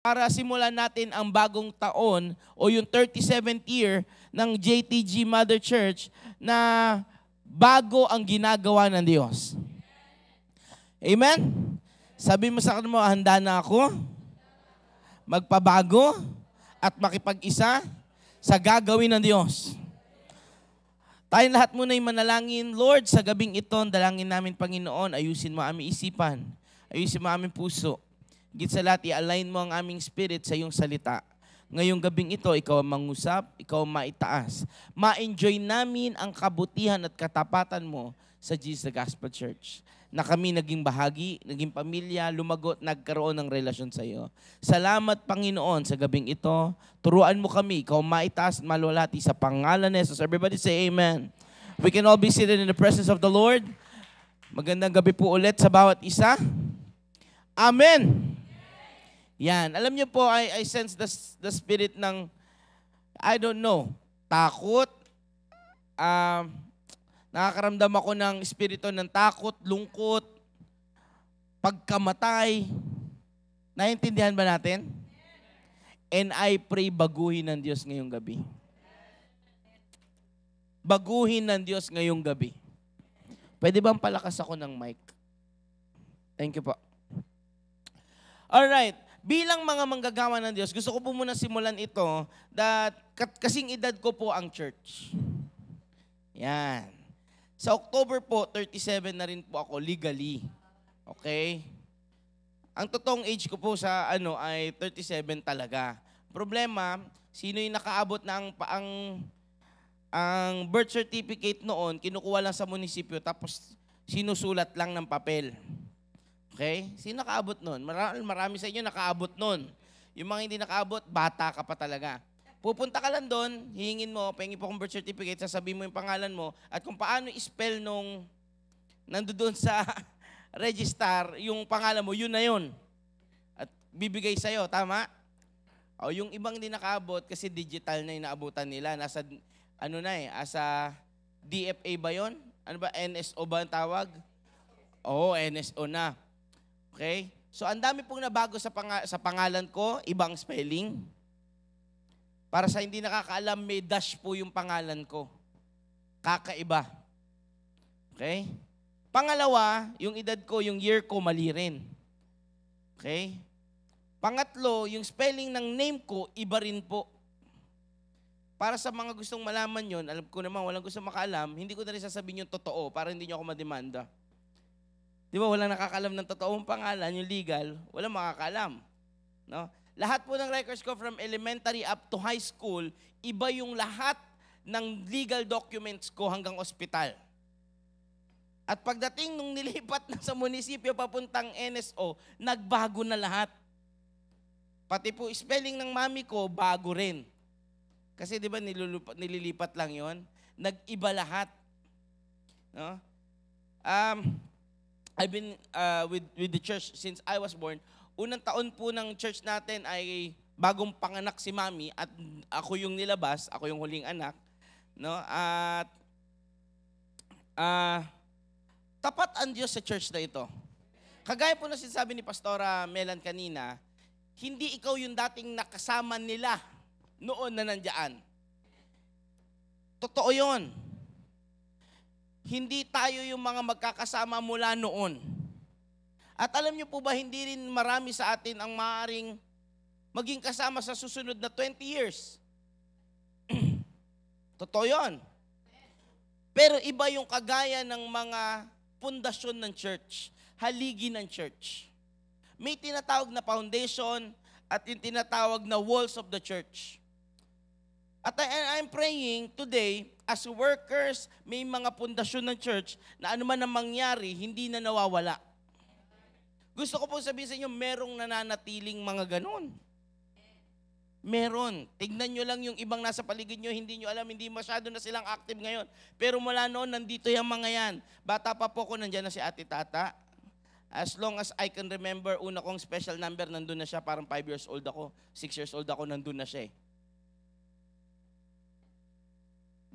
para simulan natin ang bagong taon o yung 37th year ng JTG Mother Church na bago ang ginagawa ng Diyos. Amen? Sabi mo sa kanila mo, handa na ako magpabago at makipag-isa sa gagawin ng Diyos. Tayong lahat muna ay manalangin. Lord, sa gabing ito, dalangin namin, Panginoon, ayusin mo aming isipan, ayusin mo aming puso. Higit sa lahat, i-align mo ang aming spirit sa iyong salita. Ngayong gabing ito, ikaw ang mangusap, ikaw ang maitaas. Ma-enjoy namin ang kabutihan at katapatan mo sa Jesus the Gospel Church. Na kami naging bahagi, naging pamilya, lumagot, nagkaroon ng relasyon sa iyo. Salamat, Panginoon, sa gabing ito. Turuan mo kami, ikaw maitaas at maluwalhati sa pangalan ni Jesus. Everybody say amen. We can all be seated in the presence of the Lord. Magandang gabi po ulit sa bawat isa. Amen. Yan. Alam niyo po, I sense the spirit ng, I don't know, takot, nakakaramdam ako ng espiritu ng takot, lungkot, pagkamatay. Naiintindihan ba natin? And I pray baguhin ng Diyos ngayong gabi. Baguhin ng Diyos ngayong gabi. Pwede bang palakas ako ng mic? Thank you po. Alright. Bilang mga manggagawa ng Diyos, gusto ko po muna simulan ito that kasing edad ko po ang church. Yan. Sa October po, 37 na rin po ako legally. Okay? Ang totoong age ko po sa ay 37 talaga. Problema, sino yung nakaabot na ang birth certificate noon, kinukuha lang sa munisipyo tapos sinusulat lang ng papel. Okay? Sino nakaabot noon? Marami sa inyo nakaabot noon. Yung mga hindi nakaabot, bata ka pa talaga. Pupunta ka lang doon, hihingin mo, pahingi po akong birth certificate, sasabihin mo yung pangalan mo, at kung paano i-spell nung nandoon sa register, yung pangalan mo, yun na yun. At bibigay sa'yo, tama? O yung ibang hindi nakaabot, kasi digital na yung naabutan nila, nasa, asa DFA ba yun? Ano ba, NSO ba ang tawag? Oo, NSO na. Okay? So, ang dami pong nabago sa pangalan ko, ibang spelling. Para sa hindi nakakaalam, may dash po yung pangalan ko. Kakaiba. Okay? Pangalawa, yung edad ko, yung year ko, mali rin. Okay? Pangatlo, yung spelling ng name ko, iba rin po. Para sa mga gustong malaman yon, alam ko naman, walang gustong makaalam, hindi ko na rin sasabihin yung totoo para hindi nyo ako mademanda. Di ba, walang nakakaalam ng totoong pangalan, yung legal, walang makakaalam. No? Lahat po ng records ko from elementary up to high school, iba yung lahat ng legal documents ko hanggang ospital. At pagdating nung nilipat na sa munisipyo papuntang NSO, nagbago na lahat. Pati po spelling ng mami ko, bago rin. Kasi di ba nililipat lang yon, nag-iba lahat. No? I've been with the church since I was born. Unang taon po ng church natin ay bagong panganak si Mami at ako yung nilabas, ako yung huling anak, no? At tapat ang Diyos sa church na ito. Kagaya po na sinasabi ni Pastora Melan kanina, hindi ikaw yung dating nakasama nila noon na nandiyan. Totoo yun. Hindi tayo yung mga magkakasama mula noon. At alam niyo po ba, hindi rin marami sa atin ang maaaring maging kasama sa susunod na 20 years. Totoo yun. Pero iba yung kagaya ng mga pundasyon ng church, haligi ng church. May tinatawag na foundation at yung tinatawag na walls of the church. At I'm praying today, as workers, may mga pundasyon ng church na anuman ang mangyari, hindi na nawawala. Gusto ko po sabihin sa inyo, merong nananatiling mga ganun. Meron. Tignan nyo lang yung ibang nasa paligid nyo, hindi nyo alam, hindi masyado na silang active ngayon. Pero mula noon, nandito yung mga yan. Bata pa po ko, nandyan na si Ate Tata. As long as I can remember, una kong special number, nandun na siya. Parang 5 years old ako, 6 years old ako, nandun na siya eh.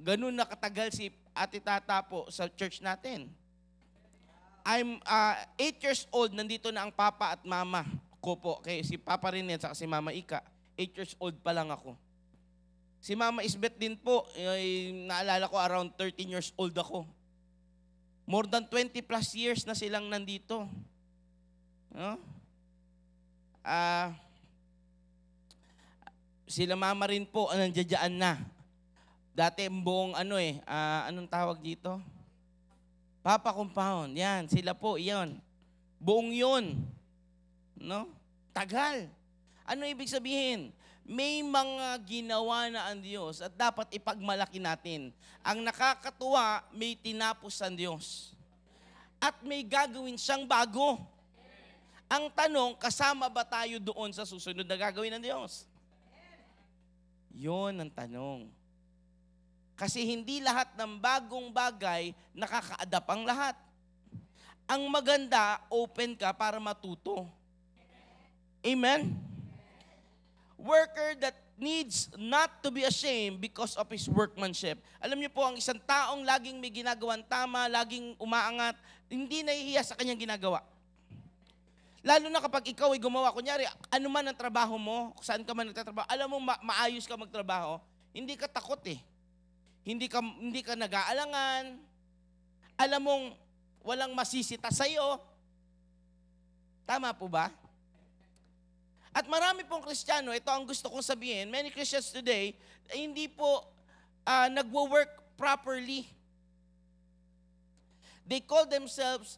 Ganun na katagal si Ate Tata po sa church natin. I'm 8 years old, nandito na ang papa at mama. ko po, kay si Papa Rinet at si Mama Ika, 8 years old pa lang ako. Si Mama Isbeth din po, naalala ko around 13 years old ako. More than 20 plus years na silang nandito. No? Sila Mama rin po, nandiyan na. Dati buong anong tawag dito? Papa Compound. Yan, sila po, iyon. Buong yun. No? Tagal. Ano ibig sabihin? May mga ginawa na ang Diyos at dapat ipagmalaki natin. Ang nakakatuwa, may tinapos ang Diyos. At may gagawin siyang bago. Ang tanong, kasama ba tayo doon sa susunod na gagawin ng Diyos? Yun ang tanong. Kasi hindi lahat ng bagong bagay nakaka-adapt ang lahat. Ang maganda, open ka para matuto. Amen? Worker that needs not to be ashamed because of his workmanship. Alam niyo po, ang isang taong laging may ginagawang tama, laging umaangat, hindi nahihiya sa kanyang ginagawa. Lalo na kapag ikaw ay gumawa, kunyari, ano man ang trabaho mo, saan ka man nagtatrabaho, alam mo maayos ka magtrabaho, hindi ka takot eh. Hindi ka nag-aalangan, alam mong walang masisita sa'yo. Tama po ba? At marami pong Kristiyano, ito ang gusto kong sabihin, many Christians today, hindi po nagwo-work properly. They call themselves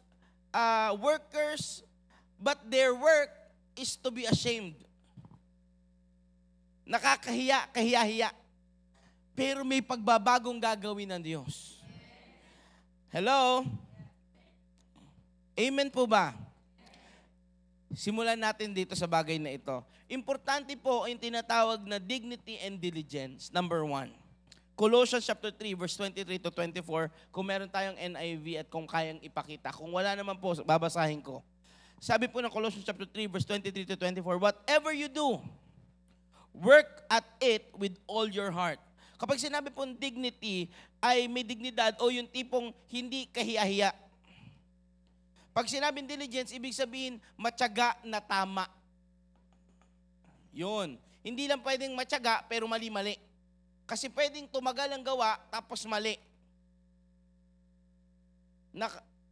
workers, but their work is to be ashamed. Nakakahiya, kahiya-hiya. Pero may pagbabagong gagawin ng Diyos. Hello? Amen po ba? Simulan natin dito sa bagay na ito. Importante po yung tinatawag na dignity and diligence. Number 1. Colossians chapter 3, verse 23 to 24. Kung meron tayong NIV at kung kayang ipakita. Kung wala naman po, babasahin ko. Sabi po ng Colossians chapter 3, verse 23 to 24, whatever you do, work at it with all your heart. Kapag sinabi pong dignity, ay may dignidad o yung tipong hindi kahiya-hiya. Pag sinabing diligence, ibig sabihin, matyaga na tama. Yun. Hindi lang pwedeng matyaga, pero mali-mali. Kasi pwedeng tumagal ang gawa, tapos mali.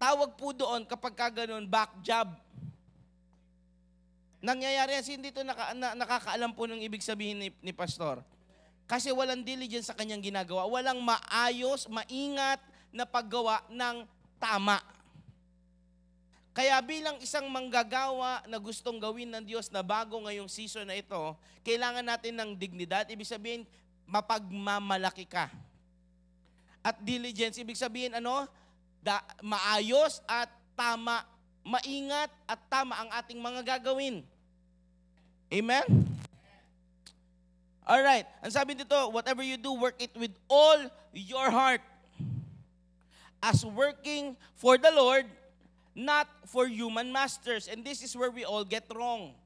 Tawag po doon kapag kaganon, back job. Nangyayari yan, hindi ito nakakaalam po ng ibig sabihin ni Pastor. Kasi walang diligence sa kanyang ginagawa. Walang maayos, maingat na paggawa ng tama. Kaya bilang isang manggagawa na gustong gawin ng Diyos na bago ngayong season na ito, kailangan natin ng dignidad. Ibig sabihin, mapagmamalaki ka. At diligence, ibig sabihin maayos at tama, maingat at tama ang ating mga gagawin. Amen? Alright, ang sabi dito, whatever you do, work it with all your heart. As working for the Lord, not for human masters. And this is where we all get wrong.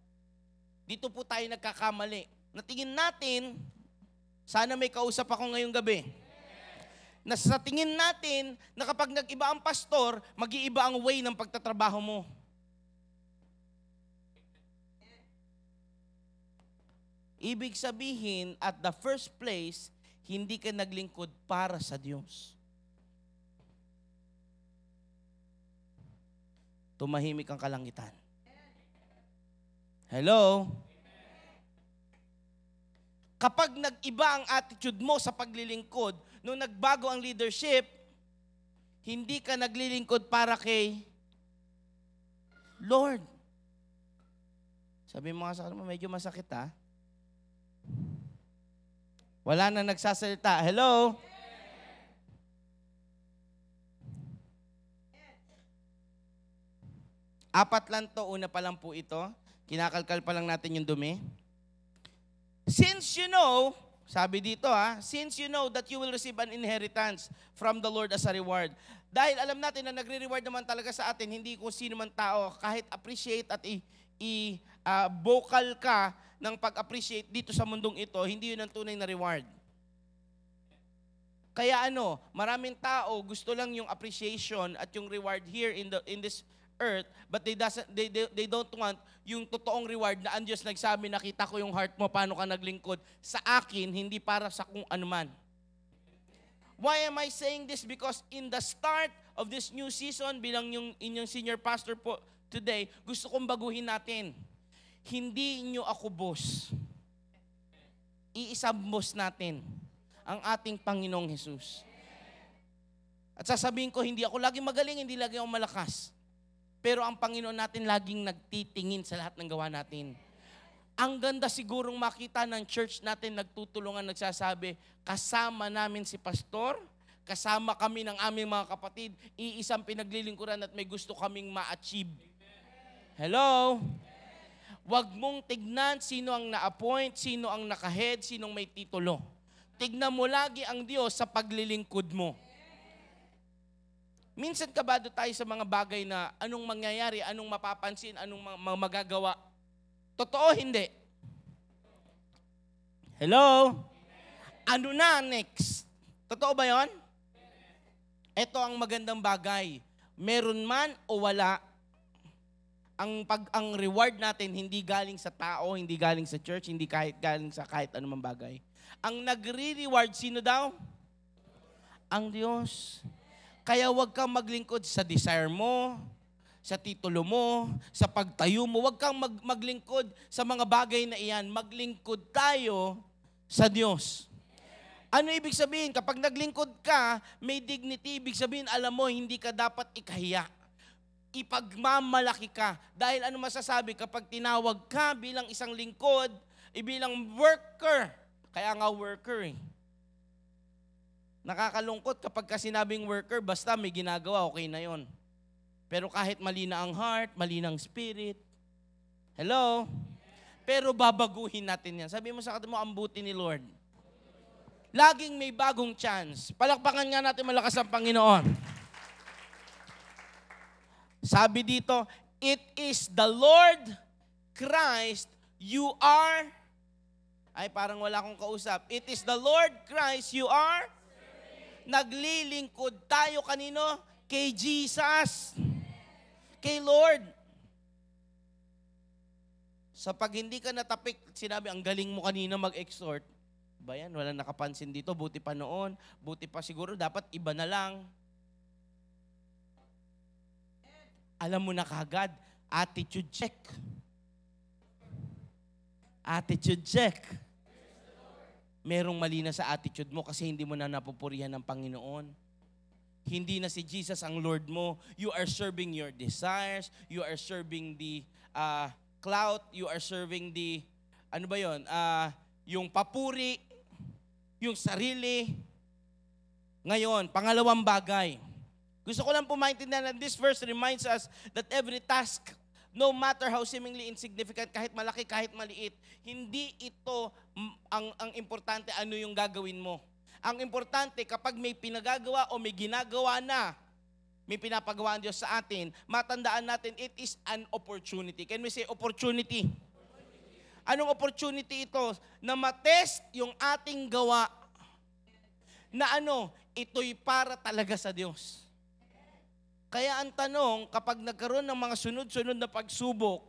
Dito po tayo nagkakamali. Natingin natin, sana may kausap ako ngayong gabi. Na sa tingin natin, na kapag nag-iba ang pastor, mag-iiba ang way ng pagtatrabaho mo. Ibig sabihin, at the first place, hindi ka naglingkod para sa Diyos. Tumahimik ang kalangitan. Hello? Kapag nag-iba ang attitude mo sa paglilingkod, nung nagbago ang leadership, hindi ka naglilingkod para kay Lord. Sabi mo nga sa kanila, medyo masakit ha? Wala na nagsasalita. Hello? Apat lang to, una pa lang po ito. Kinakalkal pa lang natin yung dumi. Since you know, sabi dito since you know that you will receive an inheritance from the Lord as a reward. Dahil alam natin na nagre-reward naman talaga sa atin, hindi kung sino man tao, kahit appreciate at vocal ka ng pag-appreciate dito sa mundong ito, hindi yun ang tunay na reward. Kaya maraming tao gusto lang yung appreciation at yung reward here in this earth, but they don't want yung totoong reward na ang Diyos nagsabi, nakita ko yung heart mo, paano ka naglingkod sa akin, hindi para sa kung ano man. Why am I saying this? Because in the start of this new season, bilang yung inyong senior pastor po today, gusto kong baguhin natin. Hindi nyo ako boss. Iisang boss natin, ang ating Panginoong Jesus. At sasabihin ko, hindi ako laging magaling, hindi laging ako malakas. Pero ang Panginoon natin laging nagtitingin sa lahat ng gawa natin. Ang ganda sigurong makita ng church natin nagtutulungan, nagsasabi, kasama namin si pastor, kasama kami ng aming mga kapatid, iisang pinaglilingkuran at may gusto kaming ma-achieve. Hello? Huwag mong tignan sino ang na-appoint, sino ang nakahead, sinong may titulo. Tignan mo lagi ang Diyos sa paglilingkod mo. Minsan kabado tayo sa mga bagay na anong mangyayari, anong mapapansin, anong magagawa. Totoo, hindi. Hello? Ano na next? Totoo ba yon? Ito ang magandang bagay. Meron man o wala, ang reward natin hindi galing sa tao, hindi galing sa church, hindi galing sa kahit anumang bagay. Ang nagre-reward, sino daw? Ang Diyos. Kaya huwag kang maglingkod sa desire mo, sa titulo mo, sa pagtayo mo. Huwag kang maglingkod sa mga bagay na iyan. Maglingkod tayo sa Diyos. Ano ibig sabihin? Kapag naglingkod ka, may dignity. Ibig sabihin, alam mo, hindi ka dapat ikahiya. Ipagmamalaki ka. Dahil ano masasabi? Kapag tinawag ka bilang isang lingkod, bilang worker. Kaya nga worker eh. Nakakalungkot kapag sinabing worker, basta may ginagawa, okay na yon. Pero kahit mali na ang heart, mali na ang spirit. Hello? Pero babaguhin natin yan. Sabi mo sa katabi mo, ang buti ni Lord. Laging may bagong chance. Palakpakan nga natin malakas ang Panginoon. Sabi dito, it is the Lord Christ you are. Ay, parang wala akong kausap. It is the Lord Christ you are. Naglilingkod tayo kanino? Kay Jesus. Kay Lord. Sa pag hindi ka natapik, sinabi, ang galing mo kanina mag-exhort. Ba yan? Walang nakapansin dito. Buti pa noon. Buti pa siguro. Dapat iba na lang. Alam mo na kagad, attitude check. Attitude check. Merong mali na sa attitude mo kasi hindi mo na napupurihan ng Panginoon. Hindi na si Jesus ang Lord mo. You are serving your desires. You are serving the clout. You are serving the, ano ba yun? Yung papuri, yung sarili. Ngayon, pangalawang bagay. Gusto ko lang po maintindihan na this verse reminds us that every task, no matter how seemingly insignificant, kahit malaki, kahit maliit, hindi ito ang importante ano yung gagawin mo. Ang importante, kapag may pinagagawa o may ginagawa na, may pinapagawa ang Diyos sa atin, matandaan natin, it is an opportunity. Can we say opportunity? Anong opportunity ito? Na matest yung ating gawa na ito'y para talaga sa Diyos. Kaya ang tanong, kapag nagkaroon ng mga sunod-sunod na pagsubok,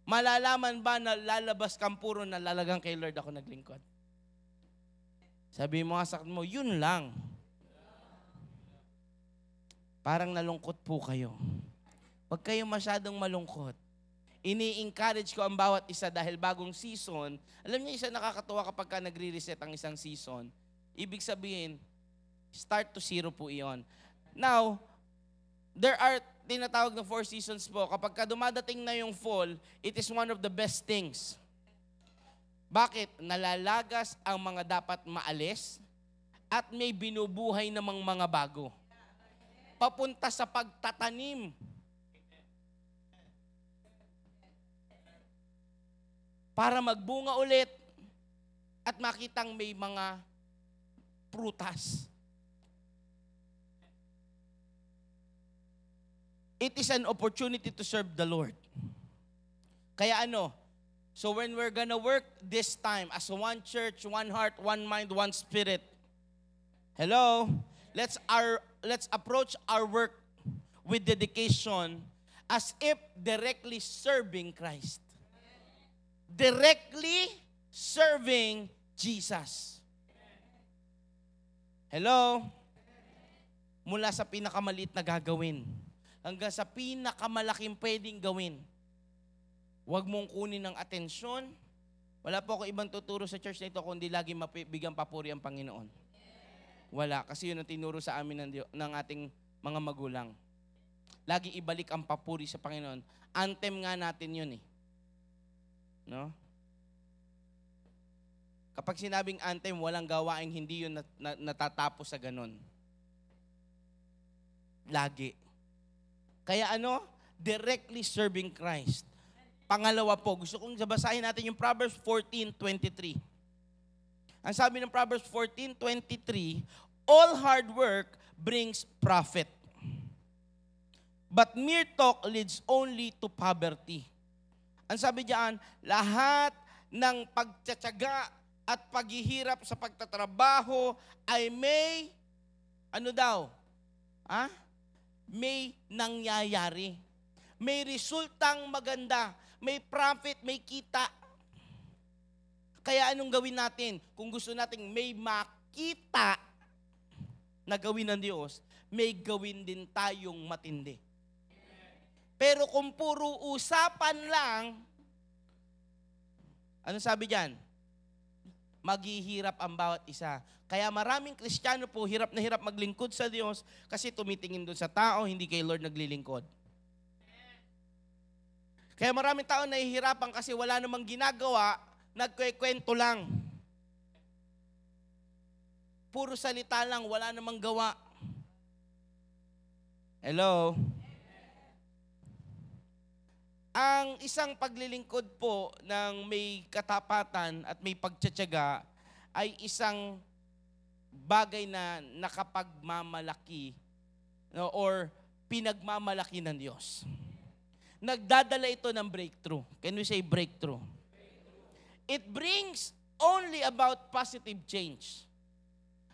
malalaman ba na lalabas kang puro na lalagang kay Lord ako naglingkod? Sabi mo nga sa mo, yun lang. Parang nalungkot po kayo. Huwag kayo masyadong malungkot. Ini-encourage ko ang bawat isa dahil bagong season. Alam niyo, isa nakakatuwa kapag ka nagre-reset ang isang season. Ibig sabihin, start to zero po iyon. Now, there are tinatawag na 4 seasons po. Kapag ka dumadating na yung fall, it is one of the best things. Bakit? Nalalagas ang mga dapat maalis at may binubuhay namang mga bago. Papunta sa pagtatanim. Para magbunga ulit at makitang may mga prutas. It is an opportunity to serve the Lord. Kaya so when we're gonna work this time as one church, one heart, one mind, one spirit, hello, let's approach our work with dedication as if directly serving Christ. Directly serving Jesus. Hello? Mula sa pinakamaliit na gagawin hanggang sa pinakamalaking pwedeng gawin. Huwag mong kunin ng atensyon. Wala po ako ibang tuturo sa church na ito kundi lagi mabigyang papuri ang Panginoon. Wala, kasi yun ang tinuro sa amin ng ating mga magulang. Lagi ibalik ang papuri sa Panginoon. Anthem nga natin yun eh. No? Kapag sinabing anthem, walang gawaing hindi yun natatapos sa ganun. Lagi. Kaya ano? Directly serving Christ. Pangalawa po, gusto kong basahin natin yung Proverbs 14:23. Ang sabi ng Proverbs 14:23, all hard work brings profit, but mere talk leads only to poverty. Ang sabi diyan, lahat ng pagtsatsaga at paghihirap sa pagtatrabaho ay may, ano daw? May nangyayari. May resultang maganda. May profit, may kita. Kaya anong gawin natin? Kung gusto nating may makita na gawin ng Diyos, may gawin din tayong matindi. Pero kung puro usapan lang, ano sabi diyan? Maghihirap ang bawat isa. Kaya maraming Kristiyano po, hirap na hirap maglingkod sa Diyos kasi tumitingin doon sa tao, hindi kay Lord naglilingkod. Kaya maraming tao nahihirapan kasi wala namang ginagawa, nagkwekwento lang. Puro salita lang, wala namang gawa. Hello? Ang isang paglilingkod po ng may katapatan at may pagtsatsaga ay isang bagay na nakapagmamalaki or pinagmamalaki ng Diyos. Nagdadala ito ng breakthrough. Can we say breakthrough? It brings only about positive change.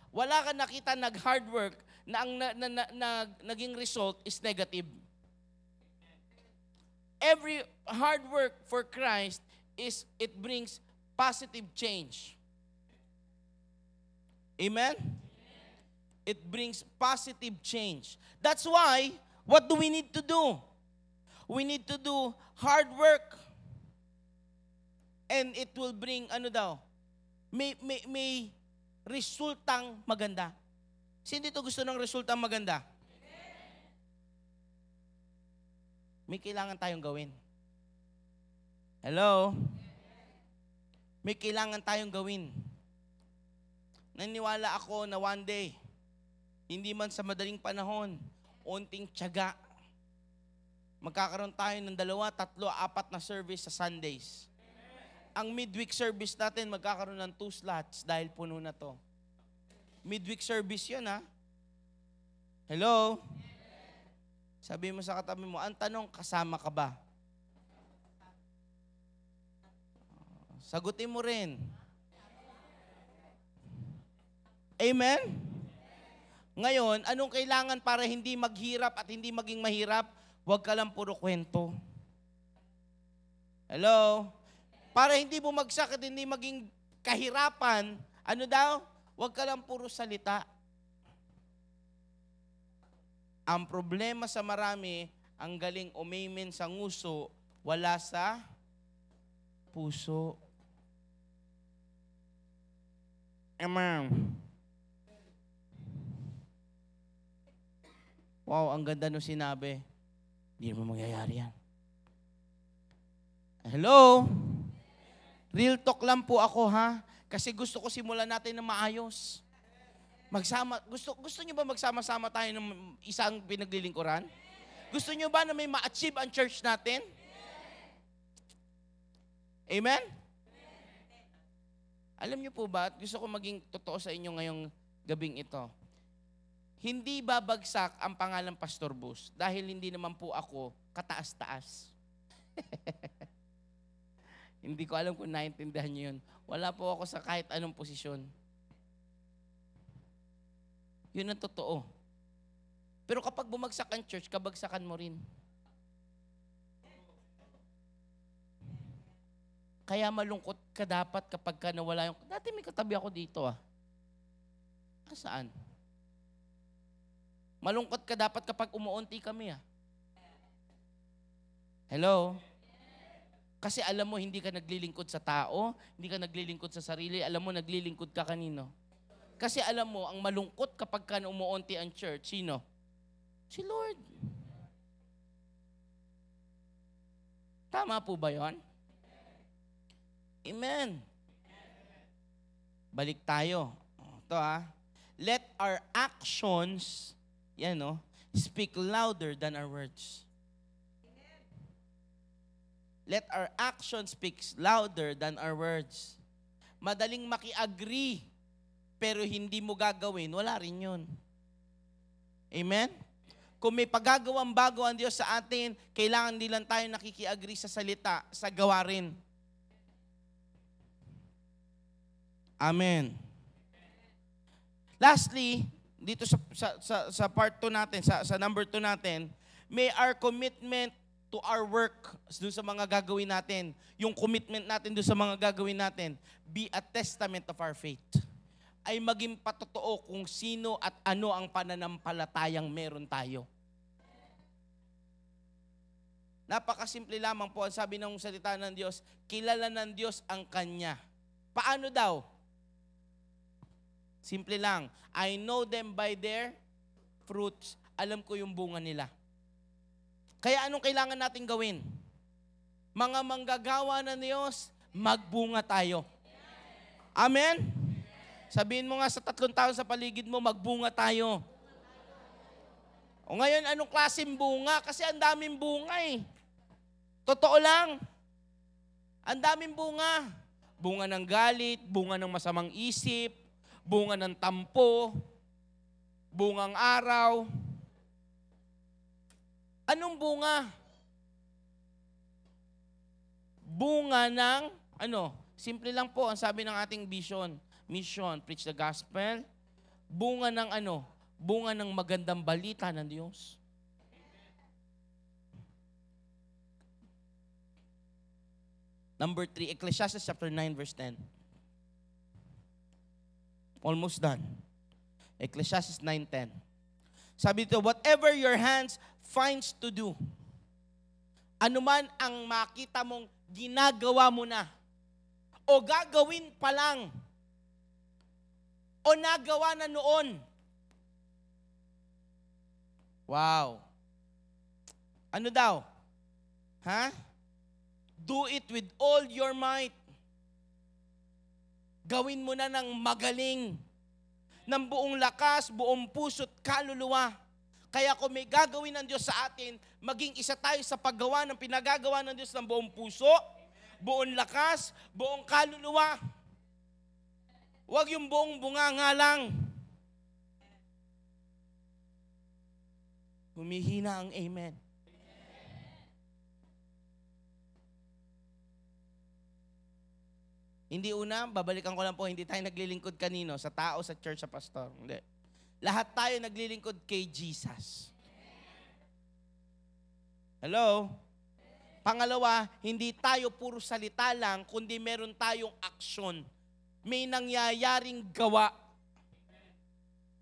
Wala ka nakita nag-hard work na ang naging result is negative. Every hard work for Christ it brings positive change. Amen? It brings positive change. That's why, what do we need to do? We need to do hard work. And it will bring, may resultang maganda. Sino dito gusto ng resultang maganda? May kailangan tayong gawin. Hello? May kailangan tayong gawin. Naniwala ako na one day, hindi man sa madaling panahon, unting tiyaga, magkakaroon tayo ng 2, 3, 4 na service sa Sundays. Ang midweek service natin, magkakaroon ng 2 slots dahil puno na to. Midweek service yun, ha? Hello? Sabi mo sa katabi mo, ang tanong, kasama ka ba? Sagutin mo rin. Amen? Ngayon, anong kailangan para hindi maghirap at hindi maging mahirap? Huwag ka lang puro kwento. Hello? Para hindi bumagsak at hindi maging kahirapan, ano daw? Huwag ka lang puro salita. Ang problema sa marami, ang galing umimin sa nguso, wala sa puso. Amen. Wow, ang ganda nung sinabi. Hindi naman mangyayari yan. Hello? Real talk lang po ako, ha? Kasi gusto ko simulan natin na maayos. Gusto niyo ba magsama-sama tayo ng isang pinaglilingkuran? Gusto niyo ba na may ma-achieve ang church natin? Amen? Alam niyo po ba, gusto ko maging totoo sa inyo ngayong gabing ito. Hindi babagsak ang pangalan Pastor Bus dahil hindi naman po ako kataas-taas. Hindi ko alam kung naintindihan niyo yun. Wala po ako sa kahit anong posisyon. Yun ang totoo. Pero kapag bumagsak ang church, kabagsakan mo rin. Kaya malungkot ka dapat kapag ka nawala yung... Dati may katabi ako dito Saan? Malungkot ka dapat kapag umuunti kami Hello? Kasi alam mo, hindi ka naglilingkod sa tao, hindi ka naglilingkod sa sarili, alam mo, naglilingkod ka kanino? Kasi alam mo, ang malungkot kapag ka umuunti ang church, sino? Si Lord. Tama po ba yon? Amen. Balik tayo. Ito Let our actions, speak louder than our words. Let our actions speak louder than our words. Madaling maki-agree, pero hindi mo gagawin, wala rin yun. Amen? Kung may pagagawang bago ang Diyos sa atin, kailangan din lang tayo nakiki-agree sa salita, sa gawa rin. Amen. Lastly, dito sa part 2 natin, sa number 2 natin, may our commitment to our work, doon sa mga gagawin natin, yung commitment natin doon sa mga gagawin natin, be a testament of our faith. Ay maging patotoo kung sino at ano ang pananampalatayang meron tayo. Napakasimple lamang po ang sabi ng salita ng Diyos, kilala ng Diyos ang Kanya. Paano daw? Simple lang. I know them by their fruits. Alam ko yung bunga nila. Kaya anong kailangan natin gawin? Mga manggagawa ng Diyos, magbunga tayo. Amen? Sabihin mo nga sa 3 tao sa paligid mo, magbunga tayo. O ngayon, anong klaseng bunga? Kasi ang daming bunga Totoo lang. Ang daming bunga. Bunga ng galit, bunga ng masamang isip, bunga ng tampo, bungang araw. Anong bunga? Bunga ng, simple lang po ang sabi ng ating mission, preach the gospel. Bunga ng bunga ng magandang balita ng Diyos. Number 3, Ecclesiastes chapter 9, verse 10. Almost done. Ecclesiastes 9:10. Sabi dito, whatever your hands finds to do, anuman ang makita mong ginagawa mo na, o gagawin pa lang, o nagawa na noon. Wow. Ano daw? Do it with all your might. Gawin mo na ng magaling, ng buong lakas, buong puso't kaluluwa. Kaya kung may gagawin ng Diyos sa atin, maging isa tayo sa paggawa ng pinagagawa ng Diyos ng buong puso, buong lakas, buong kaluluwa. Huwag yung buong bunganga lang. Humihina ang amen. Hindi babalikan ko lang po, hindi tayo naglilingkod kanino, sa tao, sa church, sa pastor. Hindi. Lahat tayo naglilingkod kay Jesus. Hello? Pangalawa, hindi tayo puro salita lang, kundi meron tayong aksyon. May nangyayaring gawa.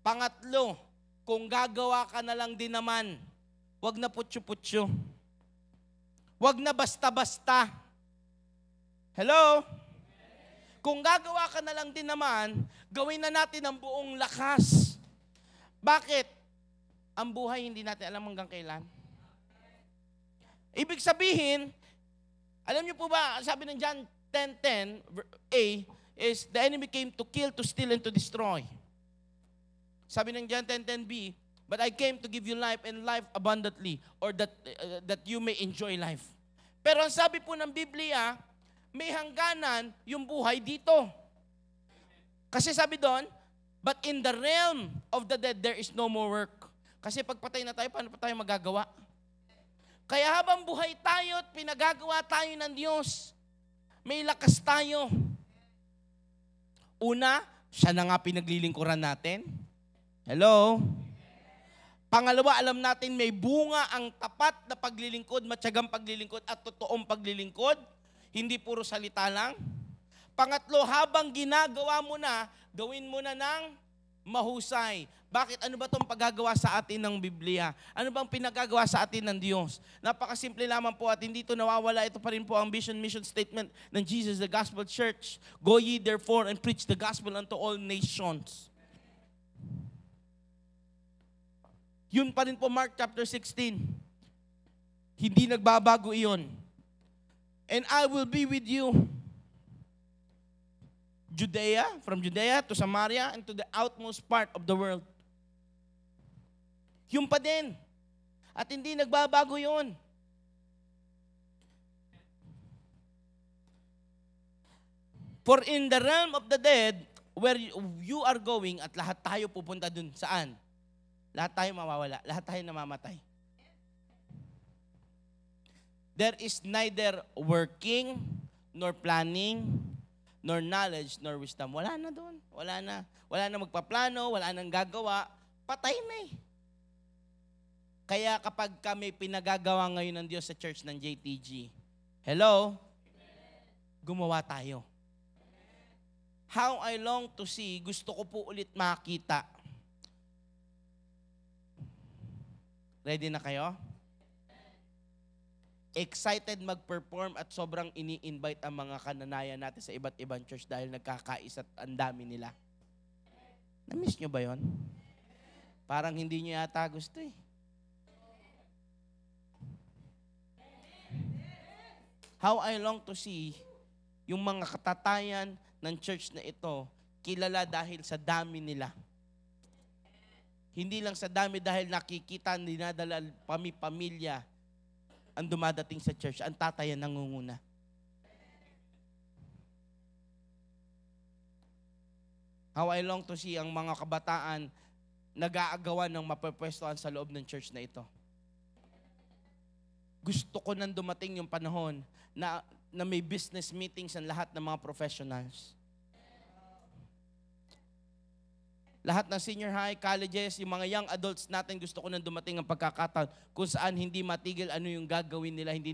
Pangatlo, kung gagawa ka na lang din naman, wag na putyo-putyo. Wag na basta-basta. Hello? Kung gagawa ka na lang din naman, gawin na natin ang buong lakas. Bakit? Ang buhay hindi natin alam hanggang kailan. Ibig sabihin, alam niyo po ba, sabi ng John 10:10a is, the enemy came to kill, to steal, and to destroy. Sabi ng John 10:10b, but I came to give you life and life abundantly, or that you may enjoy life. Pero ang sabi po ng Biblia, may hangganan yung buhay dito. Kasi sabi doon, but in the realm of the dead, there is no more work. Kasi pagpatay na tayo, paano pa tayo magagawa? Kaya habang buhay tayo at pinagagawa tayo ng Diyos, may lakas tayo. Una, siya na nga pinaglilingkuran natin. Hello? Pangalawa, alam natin may bunga ang tapat na paglilingkod, matyagang paglilingkod at totoong paglilingkod. Hindi puro salita lang. Pangatlo, habang ginagawa mo na, gawin mo na ng mahusay. Bakit? Ano ba itong paggagawa sa atin ng Biblia? Ano bang pinagagawa sa atin ng Diyos? Napakasimple lamang po at hindi ito nawawala. Ito pa rin po ang mission statement ng Jesus, the Gospel Church. Go ye therefore and preach the gospel unto all nations. Yun pa rin po Mark chapter 16. Hindi nagbabago iyon. And I will be with you. From Judea to Samaria and to the outmost part of the world. Yung pa din. At hindi nagbabago yun. For in the realm of the dead, where you are going, at lahat tayo pupunta dun. Saan? Lahat tayo mawawala. Lahat tayo namamatay. There is neither working, nor planning, nor knowledge, nor wisdom. Wala na doon. Wala na. Wala na magpaplano, wala nang gagawa. Patay na eh. Kaya kapag kami pinagagawa ngayon ng Diyos sa church ng JTG, hello? Gumawa tayo. How I long to see, gusto ko po ulit makita. Ready na kayo? Excited mag-perform at sobrang ini-invite ang mga kananayan natin sa iba't ibang church dahil nagkakais at ang dami nila. Na-miss nyo ba yon? Parang hindi nyo yata gusto eh. How I long to see yung mga katatayan ng church na ito kilala dahil sa dami nila. Hindi lang sa dami dahil nakikita, dinadala pamilya ang dumadating sa church, ang tatay ang nangunguna. How I long to see ang mga kabataan nag-aagawan ng mapapwestuhan sa loob ng church na ito. Gusto ko nang dumating yung panahon na may business meetings ang lahat ng mga professionals. Lahat ng senior high, colleges, yung mga young adults natin, gusto ko nang dumating ang pagkakataon kung saan hindi matigil ano yung gagawin nila, hindi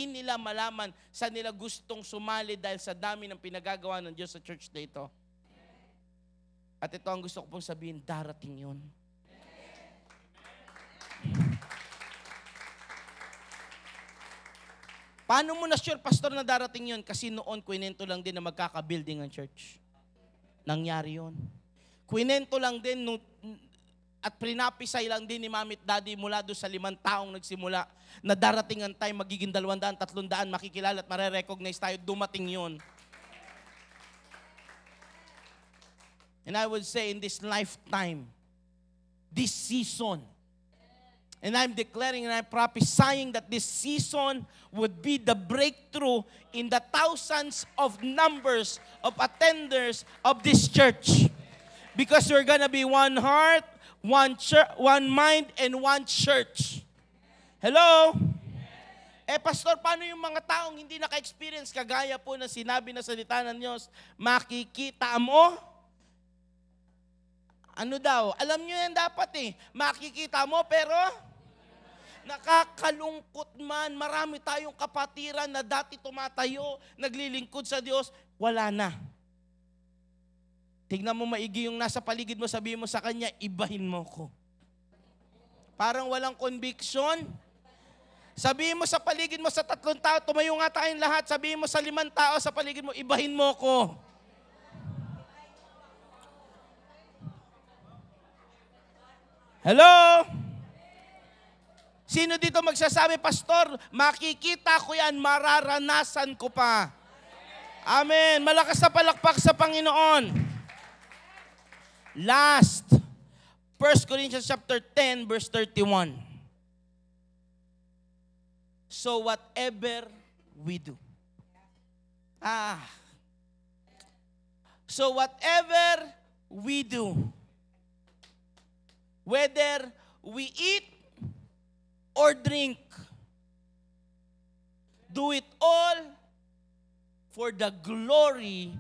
nila malaman saan nila gustong sumali dahil sa dami ng pinagagawa ng Diyos sa church na ito. At ito ang gusto ko pong sabihin, darating yun. Paano mo na sure, pastor, na darating yun? Kasi noon, kwento lang din na magkaka-building ang church. Nangyari yun. Kwento lang din at prinapisay lang din ni Mami at Daddy mula doon sa 5 taong nagsimula na darating ang time, magiging 200, 300, makikilala at marerecognize tayo, dumating yun. And I would say in this lifetime, this season, and I'm declaring and I'm prophesying that this season would be the breakthrough in the thousands of numbers of attenders of this church. Because we're gonna be one heart, one church, one mind, and one church. Hello? Pastor, paano yung mga taong hindi naka-experience kagaya po na sinabi na salita ng Diyos, makikita mo? Ano daw? Alam nyo yan dapat eh. Makikita mo pero nakakalungkot man. Marami tayong kapatiran na dati tumatayo, naglilingkod sa Diyos, wala na. Tignan mo maigi yung nasa paligid mo, sabihin mo sa kanya, ibahin mo ko. Parang walang conviction. Sabihin mo sa paligid mo sa 3 tao, tumayo nga tayong lahat, sabihin mo sa 5 tao sa paligid mo, ibahin mo ko. Hello? Sino dito magsasabi, Pastor, makikita ko yan, mararanasan ko pa. Amen. Malakas na palakpak sa Panginoon. Last, 1 Corinthians chapter 10, verse 31. So whatever we do. So whatever we do, whether we eat or drink, do it all for the glory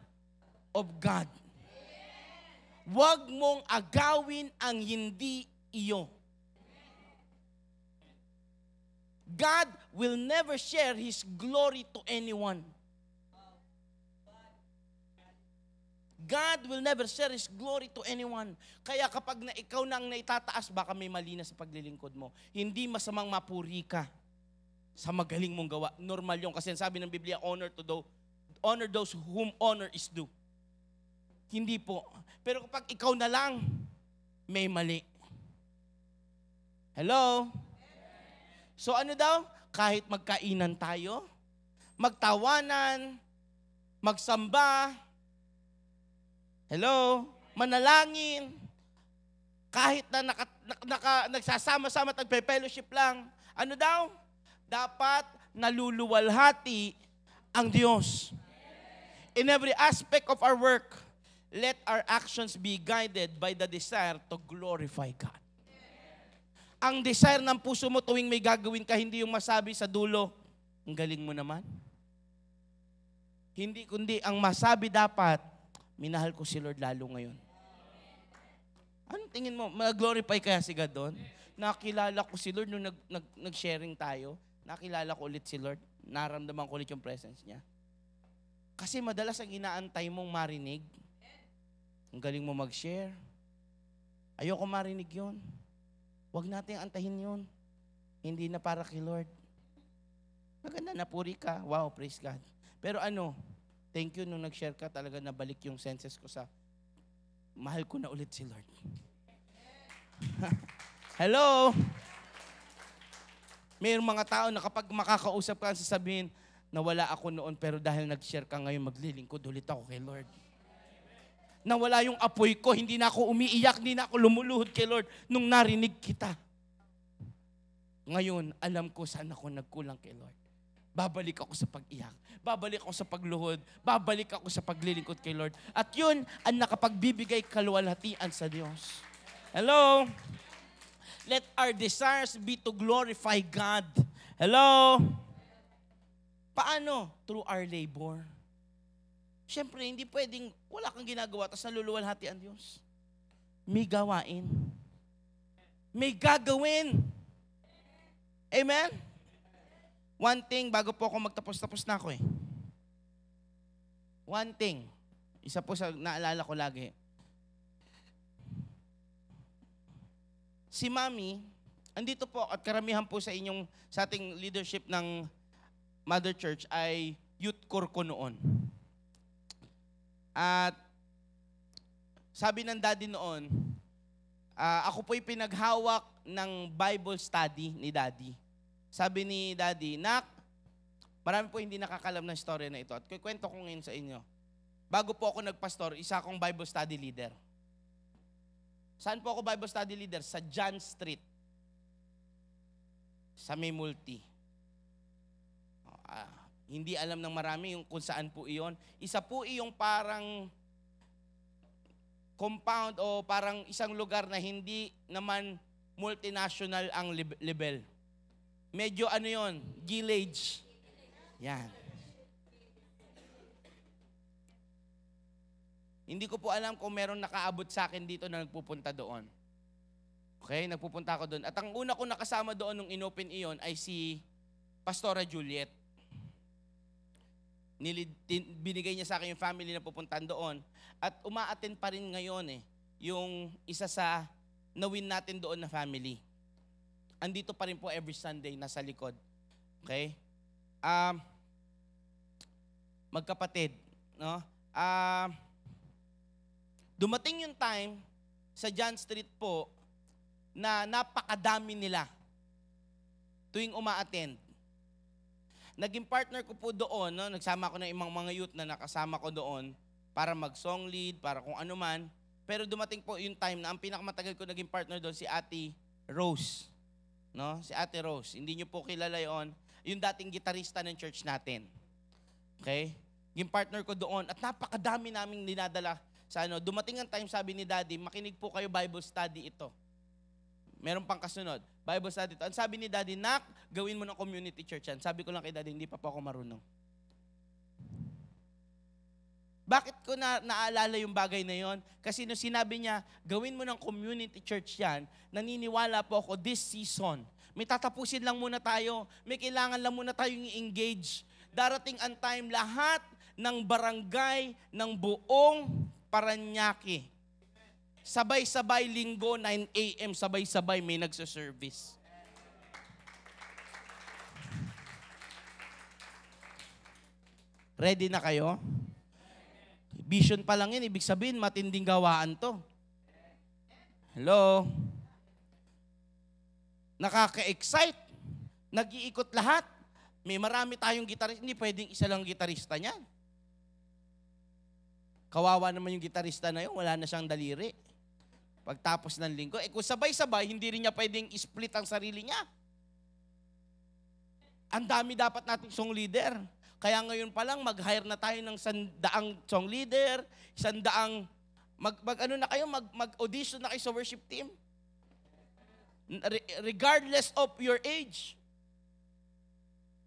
of God. Huwag mong agawin ang hindi iyo. God will never share His glory to anyone. God will never share His glory to anyone. Kaya kapag ikaw na ang naitataas, baka may mali na sa paglilingkod mo. Hindi masamang mapuri ka sa magaling mong gawa. Normal yun. Kasi sabi ng Biblia, honor those whom honor is due. Hindi po. Pero kapag ikaw na lang, may mali. Hello? So ano daw? Kahit magkainan tayo, magtawanan, magsamba, hello? Manalangin, kahit na nagsasama-sama at nagpe-fellowship lang, ano daw? Dapat naluluwalhati ang Diyos. In every aspect of our work, let our actions be guided by the desire to glorify God. Ang desire ng puso mo tuwing may gagawin ka, hindi yung masabi sa dulo, ang galing mo naman. Hindi, kundi ang masabi dapat, minahal ko si Lord lalo ngayon. Anong tingin mo? Mag-glorify kaya si God doon? Nakilala ko si Lord nung nag-sharing tayo. Nakilala ko ulit si Lord. Naramdaman ko ulit yung presence niya. Kasi madalas ang inaantay mong marinig, ang galing mo mag-share. Ayoko marinig yun. Huwag natin antahin yun. Hindi na para kay Lord. Maganda, napuri ka. Wow, praise God. Pero ano, thank you nung nag-share ka, talaga nabalik yung senses ko sa mahal ko na ulit si Lord. Hello? Mayroong mga tao na kapag makakausap ka, sasabihin, nawala ako noon pero dahil nag-share ka ngayon, maglilingkod ulit ako kay Lord. Nawala yung apoy ko, hindi na ako umiiyak, hindi na ako lumuluhod kay Lord nung narinig kita. Ngayon, alam ko saan ako nagkulang kay Lord. Babalik ako sa pag-iyak. Babalik ako sa pagluhod. Babalik ako sa paglilingkod kay Lord. At yun ang nakapagbibigay kaluwalhatian sa Diyos. Hello? Let our desires be to glorify God. Hello? Paano? Through our labor. Siyempre, hindi pwedeng wala kang ginagawa tapos naluluwalhati ang Diyos. May gawain. May gagawin. Amen? One thing, bago po ako magtapos-tapos na ako eh. One thing, isa po sa naalala ko lagi. Si Mami, andito po at karamihan po sa ating leadership ng Mother Church ay youth core ko noon. At sabi ng daddy noon, ako po'y pinaghawak ng Bible study ni daddy. Sabi ni daddy, Nak, marami po hindi nakakalam ng story na ito. At kwento ko ngayon sa inyo. Bago po ako nagpastor, isa akong Bible study leader. Saan po ako Bible study leader? Sa John Street. Sa may multi. Hindi alam ng marami kung saan po iyon. Isa po iyong parang compound o parang isang lugar na hindi naman multinational ang level. Medyo ano yon, village. Yan. Hindi ko po alam kung meron nakaabot sa akin dito na nagpupunta doon. Okay, nagpupunta ako doon. At ang una ko nakasama doon nung inopen iyon ay si Pastora Juliet. Binigay niya sa akin yung family na pupuntahan doon. At uma-attend pa rin ngayon yung isa sa nawin natin doon na family. Andito pa rin po every Sunday, nasa likod. Okay? Magkapatid, no? Dumating yung time sa John Street po na napakadami nila tuwing uma-attend. Naging partner ko po doon, no? Nagsama ko ng mga youth na nakasama ko doon para mag-song lead, para kung ano man. Pero dumating po yung time na ang pinakamatagal ko naging partner doon si Ate Rose. No? Si Ate Rose. Hindi nyo po kilala yon. Yung dating gitarista ng church natin. Okay? Yung partner ko doon. At napakadami naming dinadala sa ano. Dumating ang time, sabi ni Daddy, makinig po kayo Bible study ito. Meron pang kasunod. Bible study ito. Ang sabi ni Daddy, Nak, gawin mo ng community church yan. Sabi ko lang kay Daddy, hindi pa po ako marunong. Bakit ko naalala yung bagay na yon? Kasi nung sinabi niya, gawin mo ng community church yan, naniniwala po ako this season, May tatapusin lang muna tayo. May kailangan lang muna tayong i-engage. Darating ang time, lahat ng barangay ng buong Parañaque. Sabay-sabay linggo, 9 a.m., sabay-sabay may nagsaservice. Ready na kayo? Vision pa lang yun, ibig sabihin, matinding gawaan to. Hello? Nakaka-excite. Nag-iikot lahat. May marami tayong gitarista. Hindi pwedeng isa lang gitarista niyan. Kawawa naman yung gitarista na yun, wala na siyang daliri. Pagtapos ng linggo, kung sabay-sabay, hindi rin niya pwedeng split ang sarili niya. Ang dami dapat nating song leader. Kaya ngayon pa lang, mag-hire na tayo ng 100 song leader, 100, mag-audition na kayo sa worship team. Regardless of your age.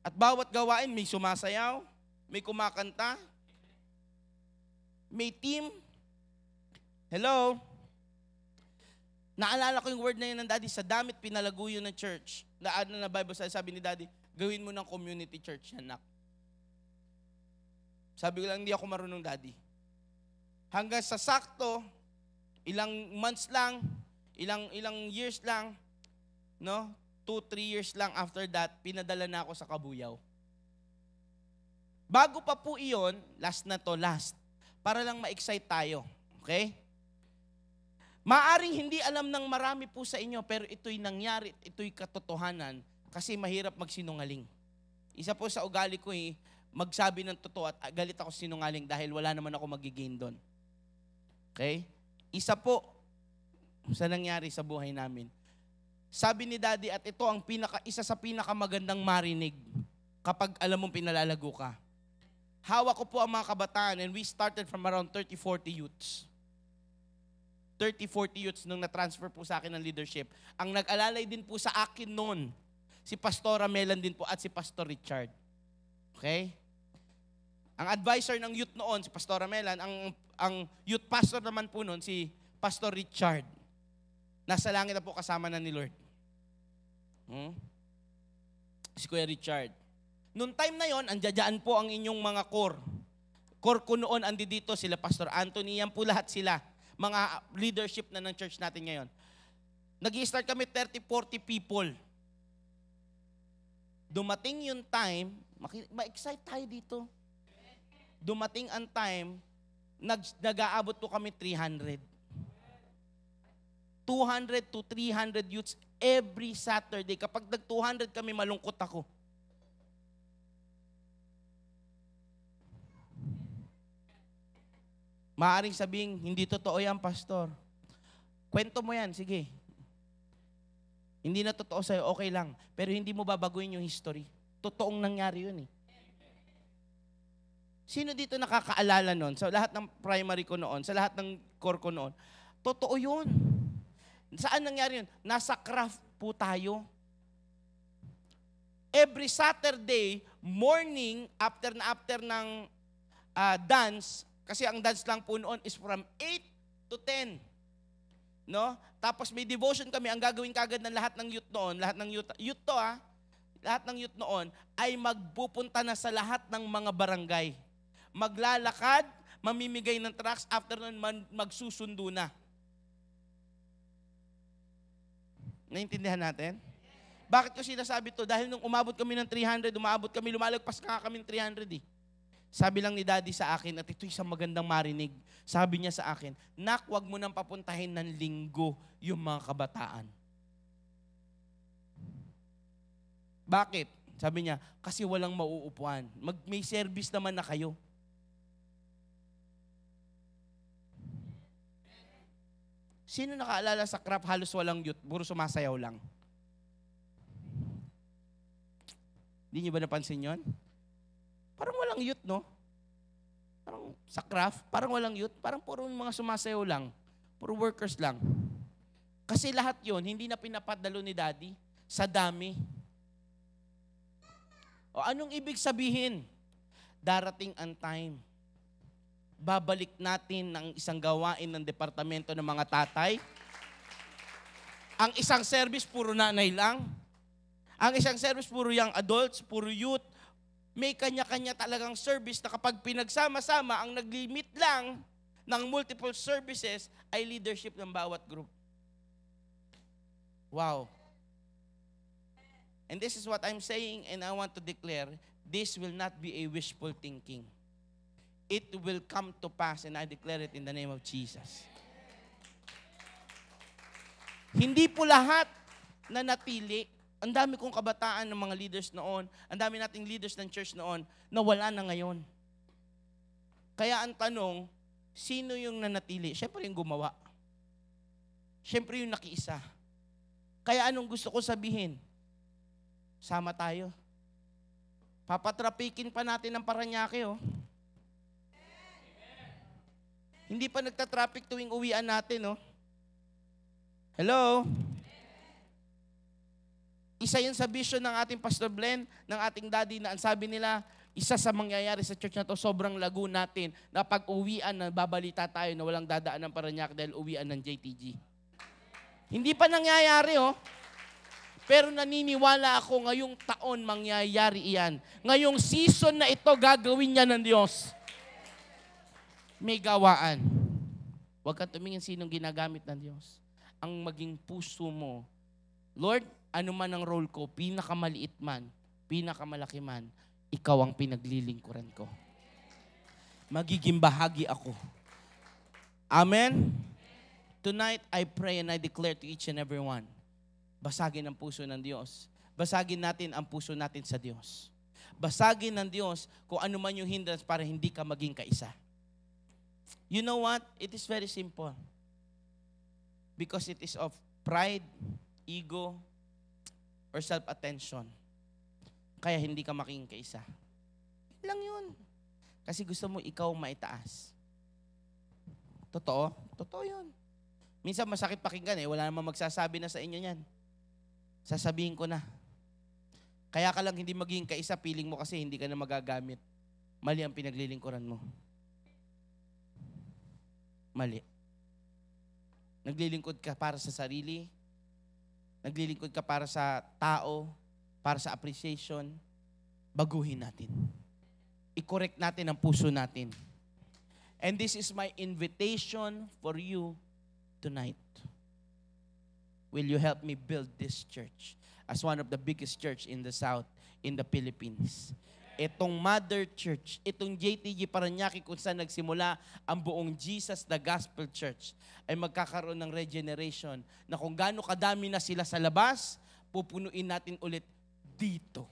At bawat gawain, may sumasayaw, may kumakanta, may team. Hello? Naalala ko yung word na yun ng Daddy, sa damit pinalago yun ng church. Na Bible sabi ni Daddy, gawin mo ng community church, anak. Sabi ko lang, hindi ako marunong, Daddy. Hanggang sa sakto, ilang months lang, ilang years lang, no? 2-3 years lang after that, pinadala na ako sa Kabuyaw. Bago pa po iyon, last, para lang ma-excite tayo. Okay? Maaring hindi alam ng marami po sa inyo, pero ito'y nangyari, ito'y katotohanan, kasi mahirap magsinungaling. Isa po sa ugali ko magsabi ng totoo at galit ako sinungaling dahil wala naman ako magigain doon. Okay? Isa po sa nangyari sa buhay namin. Sabi ni Daddy, at ito ang isa sa pinakamagandang marinig kapag alam mong pinalalago ka. Hawak ko po ang mga kabataan and we started from around 30-40 youths. 30-40 youths nung na-transfer po sa akin ng leadership. Ang nag-alalay din po sa akin noon, si Pastora Melan din po at si Pastor Richard. Okay? Ang advisor ng youth noon, si Pastora Melan, ang youth pastor naman po noon, si Pastor Richard. Nasa langit na po kasama na ni Lord. Si Kuya Richard. Noong time na yon, andyan po ang inyong mga core. Core ko noon, andi dito sila Pastor Anthony, yan po lahat sila. Mga leadership na ng church natin ngayon. Nag-i-start kami 30-40 people. Dumating yung time, ma-excite tayo dito. Dumating ang time, nag-aabot po kami 300. 200 to 300 youths every Saturday. Kapag nag-200 kami, malungkot ako. Maaring sabing, hindi totoo yan, Pastor. Kwento mo yan, sige. Hindi na totoo sa'yo, okay lang. Pero hindi mo babaguhin yung history. Totoong nangyari yun eh. Sino dito nakakaalala nun? Sa lahat ng primary ko noon, sa lahat ng core ko noon, totoo yun. Saan nangyari yun? Nasa craft po tayo. Every Saturday morning, after ng dance, kasi ang dance lang po noon is from 8 to 10. No? Tapos may devotion kami, ang gagawin kagad ng lahat ng youth noon, lahat ng youth noon, ay magpupunta na sa lahat ng mga barangay. Maglalakad, mamimigay ng tracts, after nun magsusundo na. Naintindihan natin? Bakit ko sinasabi to? Dahil nung umabot kami ng 300, lumalagpas ka kami ng 300 eh. Sabi lang ni Daddy sa akin, at ito isang magandang marinig. Sabi niya sa akin, Nak, wag mo nang papuntahin ng linggo yung mga kabataan. Bakit? Sabi niya, kasi walang mauupuan. May service naman na kayo. Sino nakaalala sa craft halos walang youth, puro sumasayaw lang? Hindi niyo ba napansin yun? Parang walang youth, no? Parang sa craft, parang walang youth, parang puro mga sumasayaw lang, puro workers lang. Kasi lahat yon hindi na pinapadalo ni Daddy sa dami. O anong ibig sabihin? Darating ang time. Babalik natin ng isang gawain ng departamento ng mga tatay. Ang isang service, puro nanay lang. Ang isang service, puro young adults, puro youth. May kanya-kanya talagang service na kapag pinagsama-sama, ang nag-limit lang ng multiple services ay leadership ng bawat group. Wow. And this is what I'm saying, and I want to declare, this will not be a wishful thinking. It will come to pass, and I declare it in the name of Jesus. Hindi po lahat na natili. Ang dami kong kabataan ng mga leaders noon, ang dami nating leaders ng church noon, na wala na ngayon. Kaya ang tanong, sino yung nanatili? Siyempre yung gumawa. Siyempre yung nakiisa. Kaya anong gusto ko sabihin? Sama tayo. Papatrapikin pa natin ang Parañaque, oh. Hindi pa nagtatraffic tuwing uwian natin, oh. Hello? Isa yun sa vision ng ating Pastor Glenn, ng ating daddy, na ang sabi nila, isa sa mangyayari sa church na to, sobrang lago natin, na pag uwian, na babalita tayo na walang dadaan ng Parañaque dahil uwian ng JTG. Hindi pa nangyayari, oh. Pero naniniwala ako ngayong taon mangyayari iyan. Ngayong season na ito, gagawin niya ng Diyos. May gawaan. Huwag kang tumingin sinong ginagamit ng Diyos. Ang maging puso mo, Lord, ano man ang role ko, pinakamaliit man, pinakamalaki man, ikaw ang pinaglilingkuran ko. Magiging bahagi ako. Amen? Tonight, I pray and I declare to each and every one, basagin ang puso ng Diyos. Basagin natin ang puso natin sa Diyos. Basagin ng Diyos kung ano man yung hindrance para hindi ka maging kaisa. You know what? It is very simple. Because it is of pride, ego, or self-attention. Kaya hindi ka maging kaisa. Yun lang yun. Kasi gusto mo ikaw maitaas. Totoo? Totoo yun. Minsan masakit pakinggan eh. Wala namang magsasabi na sa inyo yan. Sasabihin ko na. Kaya ka lang hindi maging kaisa, feeling mo kasi hindi ka na magagamit. Mali ang pinaglilingkuran mo. Mali. Naglilingkod ka para sa sarili. Naglilingkod ka para sa tao, para sa appreciation. Baguhin natin. I-correct natin ang puso natin. And this is my invitation for you tonight. Will you help me build this church as one of the biggest church in the South, in the Philippines? Itong mother church, itong JTG Parañaque kung saan nagsimula ang buong Jesus the Gospel Church ay magkakaroon ng regeneration na kung gaano kadami na sila sa labas, pupunuin natin ulit dito.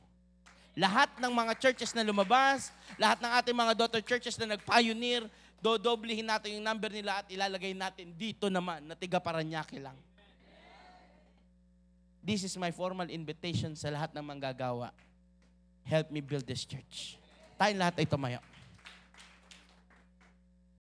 Lahat ng mga churches na lumabas, lahat ng ating mga daughter churches na nag-pioneer, dodoblihin natin yung number nila at ilalagay natin dito naman na tiga Parañaque lang. This is my formal invitation sa lahat ng manggagawa. Help me build this church. Tayong lahat ay tumayo.